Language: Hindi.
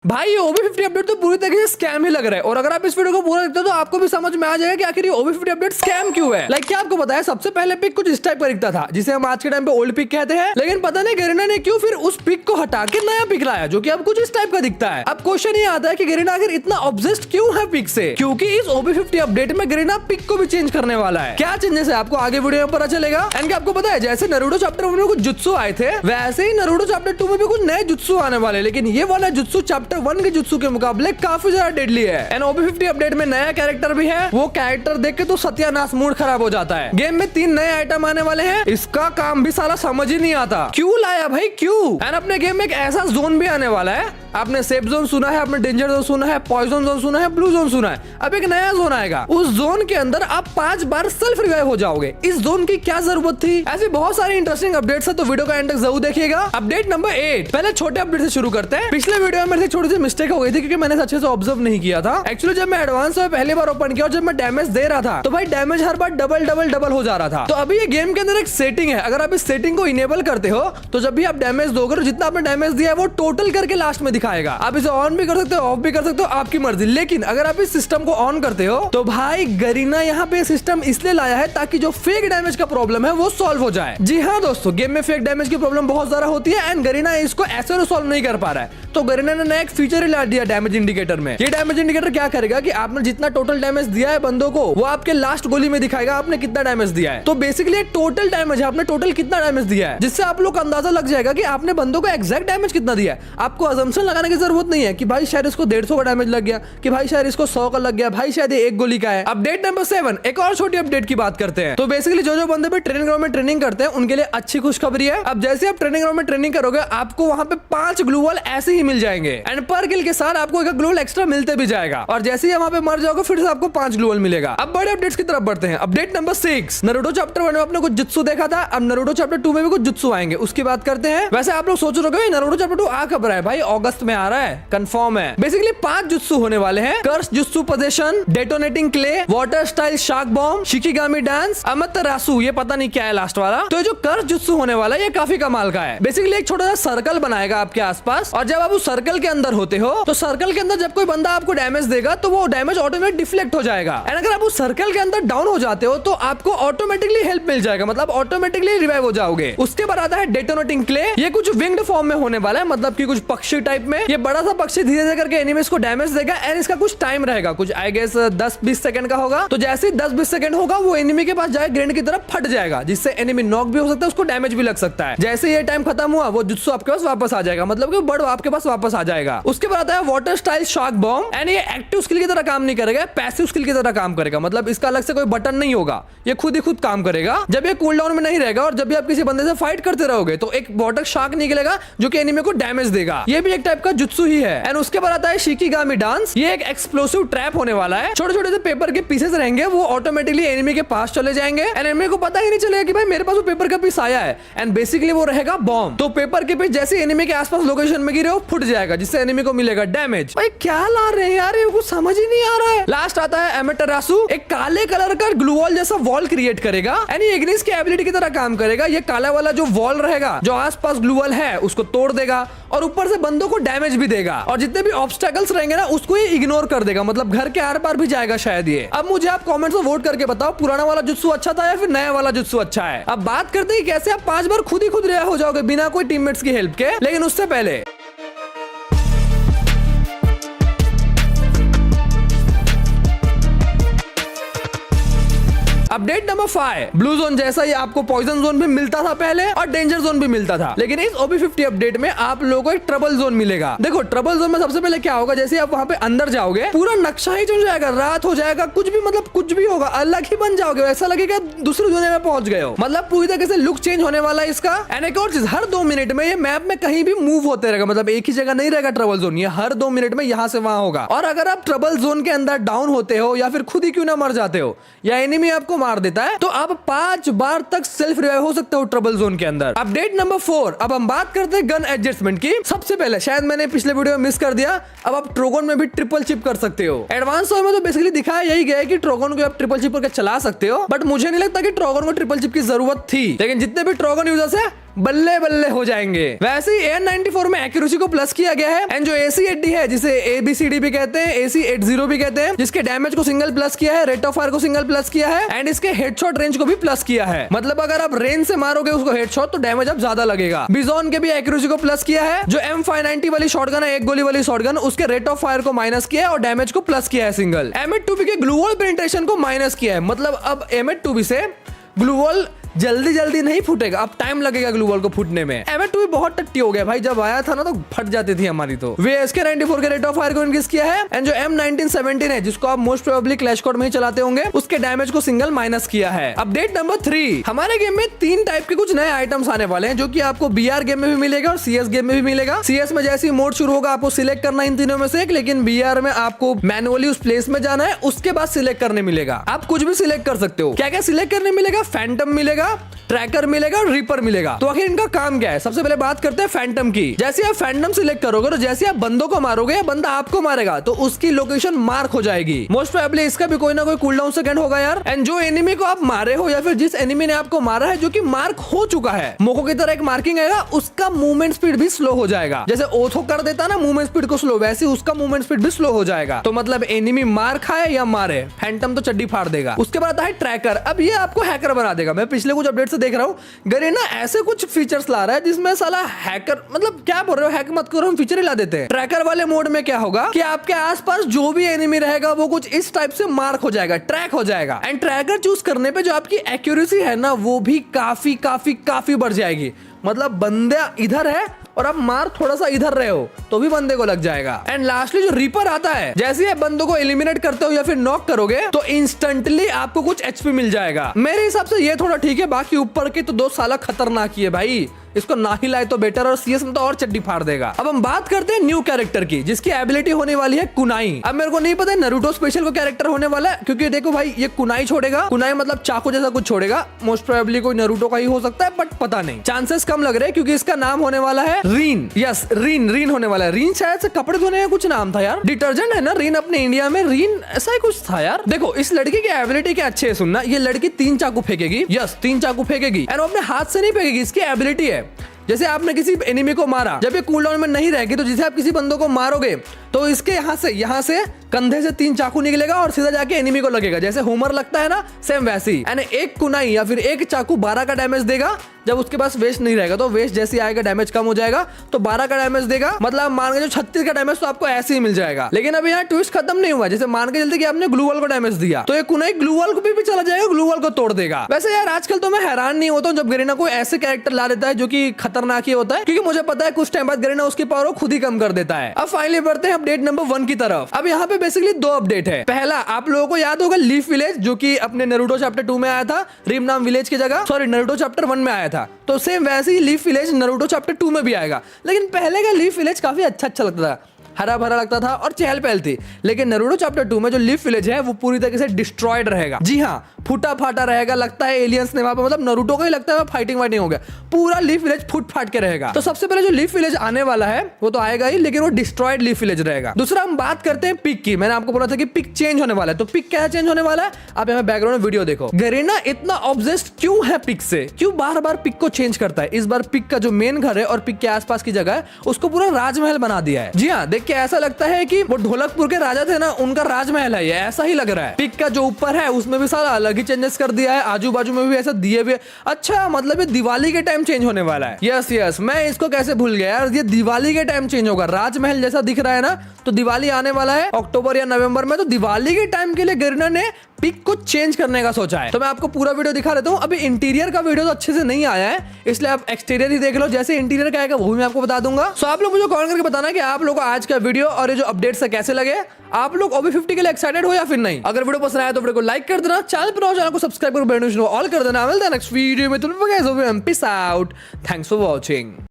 भाई ये OB50 अपडेट तो पूरी तरीके से स्कैम ही लग रहा है, और अगर आप इस वीडियो को पूरा देखते हो तो आपको भी समझ में आ जाएगा कि आखिर ये OB50 अपडेट स्कैम क्यों है। लाइक क्या आपको पता है, सबसे पहले पिक कुछ इस टाइप का दिखता था जिसे हम आज के टाइम पे ओल्ड पिक कहते हैं, लेकिन पता नहीं गरीना ने क्यों फिर उस पिक को हटा के नया पिक लाया जो कि अब कुछ इस टाइप का दिखता है। अब क्वेश्चन ये आता है कि गरीना आखिर इतना ऑब्सेस्ड क्यों है पिक से, क्योंकि इस OB50 अपडेट में गरीना पिक को भी चेंज करने वाला है। क्या चेंजेस है आपको आगे वीडियो में पता चलेगा। एंड आपको पता है जैसे नारुतो चैप्टर 1 में कुछ जुत्सु आए थे, वैसे ही नारुतो चैप्टर 2 में भी कुछ नए जुत्सु आने वाले, लेकिन ये वाला जुत्सु चैप्टर 1 के जुत्सु के मुकाबले काफी ज्यादा डेडली है। एंड OB50 अपडेट में नया कैरेक्टर भी है, वो कैरेक्टर देख के तो सत्यानाश, मूड खराब हो जाता है। गेम में 3 नए आइटम आने वाले हैं, इसका काम भी साला समझ ही नहीं आता, क्यों लाया भाई क्यों। एंड अपने गेम में एक ऐसा जोन भी आने वाला है, आपने सेफ जोन सुना है, आपने डेंजर जोन सुना है, पॉइजन जोन सुना है, ब्लू जोन सुना है, अब एक नया जोन आएगा। उस जोन के अंदर आप 5 बार सेल्फ रिवाइव हो जाओगे। इस जोन की क्या जरूरत थी। ऐसी बहुत सारी इंटरेस्टिंग अपडेट्स है, तो वीडियो का एंड तक जरूर देखिएगा। अपडेट नंबर 8, पहले छोटे अपडेट से शुरू करते हैं। पिछले वीडियो में मेरे से छोटी सी मिस्टेक हो गई थी, क्योंकि मैंने अच्छे से ऑब्जर्व नहीं किया था। एक्चुअली जब मैं एडवांस में पहली बार ओपन किया और जब मैं डैमेज दे रहा था तो भाई डैमेज हर बार डबल हो जा रहा था। तो अभी ये गेम के अंदर एक सेटिंग है, अगर आप इस सेटिंग को इनेबल करते हो तो जब भी आप डैमेज दोगे तो जितना आपने डैमेज दिया है वो टोटल करके लास्ट में दिखाएगा। आप इसे ऑन भी कर सकते हो, ऑफ भी कर सकते हो, आपकी मर्जी। लेकिन अगर आप इस सिस्टम को ऑन करते हो तो भाई गरीना यहाँ पे सिस्टम इसलिए लाया है ताकि जो फेक डैमेज का प्रॉब्लम है वो सॉल्व हो जाए। जी हाँ दोस्तों, गेम में फेक डैमेज की प्रॉब्लम बहुत ज्यादा होती है एंड गरीना इसको ऐसे सॉल्व नहीं कर पा रहा है। तो गरीना ने नया एक फीचर ही ला दिया डैमेज इंडिकेटर में। ये डैमेज इंडिकेटर क्या करेगा कि आपने जितना टोटल डैमेज दिया है बंदों को, वो आपके लास्ट गोली में दिखाएगा आपने कितना डैमेज दिया है। तो बेसिकली टोटल डैमेज है, आपने टोटल कितना डैमेज दिया है, जिससे आप लोग को अंदाजा लग जाएगा कि आपने बंदों को एग्जैक्ट डैमेज कितना दिया है। आपको अजम्पशन लगाने की जरूरत नहीं है कि भाई शायद इसको 150 का डैमेज लग गया, कि भाई शायद इसको 100 का लग गया, भाई शायद एक गोली का है। अपडेट नंबर 7, एक और छोटी अपडेट की बात करते हैं। तो बेसिकली जो बंदे पे ट्रेनिंग ग्राउंड में ट्रेनिंग करते हैं उनके लिए अच्छी खुशखबरी है। अब जैसे आप ट्रेनिंग ग्राउंड में ट्रेनिंग करोगे आपको वहां पे 5 ग्लू वॉल ऐसे ही मिल जाएंगे एंड पर किल के साथ आपको एक ग्लू वॉल एक्स्ट्रा मिलते भी जाएगा, और जैसे ही वहां पे मर जाओगे फिर से आपको 5 ग्लू वॉल मिलेगा। अब बड़े अपडेट्स की तरफ बढ़ते हैं। अपडेट नंबर 6, नारुतो चैप्टर 1 में आपने कुछ जुत्सु देखा था, अब नारुतो चैप्टर 2 में भी कुछ जुत्सु आएंगे, उसकी बात करते हैं। वैसे आप लोग सोच रहे हो नारुतो चैप्टर 2 आ कब रहा है, भाई अगस्त में आ रहा है, कंफर्म है। बेसिकली 5 जुत्सु होने वाले हैं, curse jutsu position, detonating clay, water style shark bomb, shikigami dance, Amaterasu, ये पता नहीं क्या है लास्ट वाला। तो जो कर्स जुत्सु होने वाला है ये काफी कमाल का है। बेसिकली एक छोटा सा सर्कल बनाएगा आपके आसपास, और जब आप उस सर्कल के अंदर होते हो तो सर्कल के अंदर जब कोई बंदा आपको डैमेज देगा तो वो डैमेज ऑटोमेटिक डिफ्लेक्ट हो जाएगा। एंड अगर आप उस सर्कल के अंदर डाउन हो जाते हो तो आपको ऑटोमेटिकली हेल्प मिल जाएगा, मतलब ऑटोमेटिकली रिवाइव हो जाओगे। उसके बाद आता है डेटोनेटिंग क्ले, ये कुछ विंग्ड फॉर्म में होने वाला है, मतलब कि कुछ पक्षी टाइप में। ये बड़ा सा पक्षी धीरे धीरे करके एनिमीज को डैमेज देगा एंड इसका कुछ टाइम रहेगा, कुछ आई गेस 10-20 सेकंड का होगा। तो जैसे ही 10-20 सेकंड होगा वो एनिमी के पास जाए ग्रेनेड की तरफ फट जाएगा, जिससे एनिमी नॉक भी हो सकता है, उसको डैमेज भी लग सकता है। जैसे ये टाइम खत्म हुआ वो जुत्सु आपके पास वापस आ जाएगा, मतलब कि बर्ड आपके पास वापस आ जाएगा। उसके बाद आता है water style shark bomb, and ये एक्टिव स्किल की तरह काम नहीं करेगा, पैसिव स्किल की तरह काम करेगा, मतलब इसका अलग से कोई बटन नहीं होगा, ये खुद ही खुद काम करेगा जब ये कूल डाउन में नहीं रहेगा। और जब भी आप किसी बंदे से फाइट करते रहोगे तो एक वाटर शार्क निकलेगा जो कि एनिमी को डैमेज देगा, ये भी एक टाइप का जुत्सु ही है। एंड उसके बाद आता है शिकिगामी डांस, ये एक एक्सप्लोसिव ट्रैप होने वाला है, छोटे छोटे से पेपर के पीसेस रहेंगे, वो ऑटोमेटिकली एनिमी के पास चले जाएंगे एंड एनिमी को पता ही नहीं चलेगा कि भाई मेरे पास वो पेपर का पीस आया है, एंड बेसिकली वो रहेगा बॉम्ब। तो पेपर के पीस जैसे एनिमी के आसपास लोकेशन में गिरे वो फुट जाएगा, जिससे एनिमी को मिलेगा डैमेज। भाई क्या ला रहे हैं यार, ये कुछ समझ ही नहीं आ रहा है। लास्ट आता है एमेटरासु, एक काले कलर का ग्लू वॉल जैसा वॉल क्रिएट करेगा एंड ये इग्निस की एबिलिटी की तरह काम करेगा। ये काला वाला जो वॉल रहेगा जो आसपास ग्लू वॉल है उसको तोड़ देगा और ऊपर से बंदों को डैमेज भी देगा, और जितने भी ऑब्स्टेकल्स रहेंगे ना उसको ये इग्नोर कर देगा, मतलब घर के आर पार भी जाएगा शायद ये। अब मुझे आप कमेंट्स में वोट करके बताओ पुराना वाला जुत्सु अच्छा था या फिर नया वाला जुत्सु अच्छा है। अब बात करते हैं कैसे आप 5 बार खुद ही खुद रिवाइव हो जाओगे बिना कोई टीममेट्स की हेल्प के। लेकिन उससे पहले अपडेट नंबर 5, ब्लू जोन जैसा ही आपको पॉइजन जोन भी मिलता था पहले और डेंजर जोन भी मिलता था, लेकिन इस OB50 अपडेट में आप लोगों को एक ट्रबल जोन मिलेगा। देखो ट्रबल जोन में सबसे पहले क्या होगा, जैसे आप वहां पे अंदर जाओगे पूरा नक्शा ही चल जाएगा, रात हो जाएगा, कुछ भी मतलब कुछ भी होगा, अलग ही बन जाओगे, ऐसा लगेगा दूसरी दुनिया में पहुंच गए हो, मतलब पूरी तरीके से लुक चेंज होने वाला है इसका। एंड एक और चीज, हर 2 मिनट में ये मैप में कहीं भी मूव होते रहेगा, मतलब एक ही जगह नहीं रहेगा ट्रबल जोन, ये हर 2 मिनट में यहाँ से वहां होगा। और अगर आप ट्रबल जोन के अंदर डाउन होते हो या फिर खुद ही क्यों ना मर जाते हो या एनिमी आपको मार देता है तो आप 5 बार तक सेल्फ रिवाइव हो सकते हो ट्रबल जोन के अंदर। अपडेट नंबर 4, अब हम बात करते हैं गन एडजस्टमेंट की। सबसे पहले शायद मैंने पिछले वीडियो में मिस कर दिया, अब आप ट्रोगन में भी ट्रिपल चिप कर सकते हो। एडवांस में तो बेसिकली दिखाया यही गया है कि ट्रोगन को आप ट्रिपल चिप करके चला सकते हो, बट मुझे नहीं लगता कि ट्रोगन को ट्रिपल चिप की जरूरत थी। लेकिन जितने भी ट्रोगन यूजर्स है बल्ले बल्ले हो जाएंगे। वैसे ही AN94 में एक्यूरेसी को प्लस किया गया है एंड जो AC80 है जिसे ABCD भी कहते हैं, AC80 भी कहते हैं, जिसके डैमेज को सिंगल प्लस किया है, रेट ऑफ फायर को सिंगल प्लस किया है एंड इसके हेडशॉट रेंज को भी प्लस किया है। मतलब अगर आप रेंज से मारोगे उसको हेडशॉट तो डैमेज अब ज्यादा लगेगा। बिजॉन के भी एक्यूरेसी को प्लस किया है। जो M590 वाली शॉटगन है, एक गोली वाली शॉटगन, उसके रेट ऑफ फायर को माइनस किया है और डैमेज को प्लस किया है सिंगल। M8-2B के ग्लू वॉल पेनिट्रेशन को माइनस किया है। मतलब अब M8-2B से ग्लू वॉल जल्दी जल्दी नहीं फूटेगा, अब टाइम लगेगा ग्लू वॉल को फूटने में। M8-2B बहुत टट्टी हो गया भाई, जब आया था ना तो फट जाती थी हमारी। तो VSK-94 के रेट ऑफ फायर को इंक्रीज किया है एंड जो M1917 है जिसको आप मोस्ट प्रोबेबली क्लैश कोड में ही चलाते होंगे, उसके डैमेज को सिंगल माइनस किया है। अपडेट नंबर 3, हमारे गेम में 3 टाइप के कुछ नए आइटम्स आने वाले हैं जो कि आपको BR गेम में भी मिलेगा और CS गेम में भी मिलेगा। CS में जैसे ही मोड शुरू होगा आपको सिलेक्ट करना इन तीनों में से एक, लेकिन BR में आपको मैनुअली उस प्लेस में जाना है, उसके बाद सिलेक्ट करने मिलेगा। आप कुछ भी सिलेक्ट कर सकते हो। क्या क्या सिलेक्ट करने मिलेगा? फैंटम मिलेगा, ट्रैकर मिलेगा और रीपर मिलेगा। तो आखिर इनका काम क्या है? सबसे पहले बात करते हैं फैंटम की। जैसे आप फैंटम सिलेक्ट करोगे तो जैसे आप बंदों को मारोगे या बंदा आपको मारेगा तो उसकी लोकेशन मार्क हो जाएगी। मोस्ट प्रोबेबली इसका भी कोई ना कोई कूलडाउन सेकंड होगा यार। एंड जो एनिमी को आप मारे हो या फिर जिस एनिमी ने आपको मारा है जो कि मार्क हो चुका है, मोको की तरह एक मार्किंग आएगा, उसका मूवमेंट स्पीड भी स्लो हो जाएगा। जैसे ओथो कर देता ना मूवमेंट स्पीड को स्लो, वैसे उसका मूवमेंट स्पीड भी स्लो हो जाएगा। तो मतलब एनिमी मार खाए या मारे, फैंटम तो चड्डी फाड़ देगा। उसके बाद आता है ट्रैकर। अब ये आपको हैकर बना देगा। मैं पिछले कुछ अपडेट से देख रहा हूँ गरीना ऐसे कुछ फीचर्स ला रहा है जिसमें साला हैकर, मतलब क्या बोल रहे हो, हैक मत करो, हम फीचर ही ला देते हैं। ट्रैकर वाले मोड में क्या होगा कि आपके आसपास जो भी एनिमी रहेगा वो कुछ इस टाइप से मार्क हो जाएगा, ट्रैक हो जाएगा। एंड ट्रैकर चूज करने पे जो आपकी एक्यूरेसी है ना वो भी काफी काफी काफी बढ़ जाएगी। मतलब बंदा इधर है और आप मार थोड़ा सा इधर रहे हो तो भी बंदे को लग जाएगा। एंड लास्टली जो रीपर आता है, जैसे ही आप बंदों को एलिमिनेट करते हो या फिर नॉक करोगे तो इंस्टेंटली आपको कुछ HP मिल जाएगा। मेरे हिसाब से ये थोड़ा ठीक है, बाकी ऊपर के तो 2 साला खतरनाक ही है भाई, इसको ना ही लाए तो बेटर, और CS में तो और चड्डी फाड़ देगा। अब हम बात करते हैं न्यू कैरेक्टर की जिसकी एबिलिटी होने वाली है कुनाई। अब मेरे को नहीं पता नारुतो स्पेशल को कैरेक्टर होने वाला है, क्योंकि देखो भाई ये कुनाई छोड़ेगा, कुनाई मतलब चाकू जैसा कुछ छोड़ेगा। मोस्ट प्रोबेबली कोई नारुतो का ही हो सकता है बट पता नहीं, चांसेस कम लग रहे हैं क्योंकि इसका नाम होने वाला है रीन। यस रीन होने वाला है। रीन शायद से कपड़े धोने का कुछ नाम था यार, डिटर्जेंट है ना रीन अपने इंडिया में, रीन ऐसा ही कुछ था यार। देखो इस लड़की की एबिलिटी क्या अच्छे है सुनना, ये लड़की 3 चाकू फेंकेगी। यस 3 चाकू फेंकेगी एंड अपने हाथ से नहीं फेंकेगी, इसकी एबिलिटी है जैसे आपने किसी एनिमी को मारा, जब ये कूलडाउन में नहीं रहेगी तो जैसे आप किसी बंदों को मारोगे तो इसके यहाँ से कंधे से 3 चाकू निकलेगा और सीधा जाके एनिमी को लगेगा, जैसे होमर लगता है ना सेम वैसी। यानी एक कुनाई या फिर एक चाकू 12 का डैमेज देगा। जब उसके पास वेस्ट नहीं रहेगा तो वेस्ट जैसे आएगा डैमेज कम हो जाएगा तो 12 का डैमेज देगा। मतलब मान के जो 36 का डैमेज तो आपको ऐसे ही मिल जाएगा। लेकिन अभी यहाँ ट्विस्ट खत्म नहीं हुआ। जैसे मान के चलते कि आपने ग्लू वॉल को डैमेज दिया तो ये कुनाई ग्लू वॉल को भी चला जाएगा, ग्लू वॉल को तोड़ देगा। वैसे यार आजकल तो मैं हैरान नहीं होता हूँ जब गरीना कोई ऐसे कैरेक्टर ला देता है जो कि खतरनाक ही होता है, क्योंकि मुझे पता है कुछ टाइम बाद गरीना उसकी पावर को खुद ही कम कर देता है। अब फाइनली बढ़ते हैं अपडेट नंबर 1 की तरफ। अब यहाँ पे बेसिकली 2 अपडेट है। पहला आप लोगों को याद होगा लीफ विलेज, जो कि अपने नारुतो चैप्टर 2 में आया था, रिम नाम विलेज की जगह, सॉरी नारुतो चैप्टर 1 में आया था। तो सेम वैसे ही लीफ विलेज नारुतो चैप्टर 2 में भी आएगा। लेकिन पहले का लीफ विलेज काफी अच्छा लगता था, हरा भरा लगता था और चहल पहल थी। लेकिन नारुतो चैप्टर 2 में जो लीफ विलेज है वो पूरी तरीके से डिस्ट्रॉयड रहेगा। जी हाँ, फूटा फाटा रहेगा। लगता है एलियंस ने वहां पे, मतलब नारुतो का ही लगता है फाइटिंग वाइटिंग हो गया, पूरा लीफ विलेज फूट फाट के रहेगा। तो सबसे पहले जो लीफ विलेज आने वाला है वो तो आएगा ही, लेकिन वो डिस्ट्रॉयड लीफ विलेज रहेगा। दूसरा हम बात करते हैं पिक की। मैंने आपको बोला था कि पिक चेंज होने वाला है, तो पिक क्या चेंज होने वाला है आप यहाँ बैकग्राउंड में वीडियो देखो। गरीना इतना ऑब्सेस्ड क्यों है पिक से, क्यों बार बार पिक को चेंज करता है। इस बार पिक का जो मेन घर है और पिक के आसपास की जगह है उसको पूरा राजमहल बना दिया है। जी हाँ, देख के ऐसा लगता है कि वो ढोलकपुर के राजा थे ना, उनका राजमहल है ये, ऐसा ही लग रहा है। पिक का जो ऊपर है उसमें भी सारा अलग ही चेंजेस कर दिया है, आजू बाजू में भी ऐसा दिए भी। अच्छा मतलब ये दिवाली के टाइम चेंज होने वाला है। यस मैं इसको कैसे भूल गया यार, ये दिवाली के टाइम चेंज होगा। राजमहल जैसा दिख रहा है ना, तो दिवाली आने वाला है अक्टूबर या नवंबर में, तो दिवाली के टाइम के लिए गरीना ने पिक को चेंज करने का सोचा है। तो मैं आपको पूरा वीडियो दिखा देता हूँ। अभी इंटीरियर का वीडियो तो अच्छे से नहीं आया है, इसलिए आप एक्सटीरियर ही देख लो। जैसे इंटीरियर का आएगा वो भी मैं आपको बता दूंगा। सो आप लोग मुझे कमेंट करके बताना कि आप लोग को आज का वीडियो और ये जो अपडेट्स है कैसे लगे। आप लोग OB50 के लिए एक्साइटेड हो या फिर नहीं। अगर वीडियो पसंद आया तो वीडियो को लाइक कर देना, चैनल पर चैनल को सब्सक्राइब कर ऑल कर देना। मिलते हैं नेक्स्ट वीडियो में। तुम peace out, thanks for watching.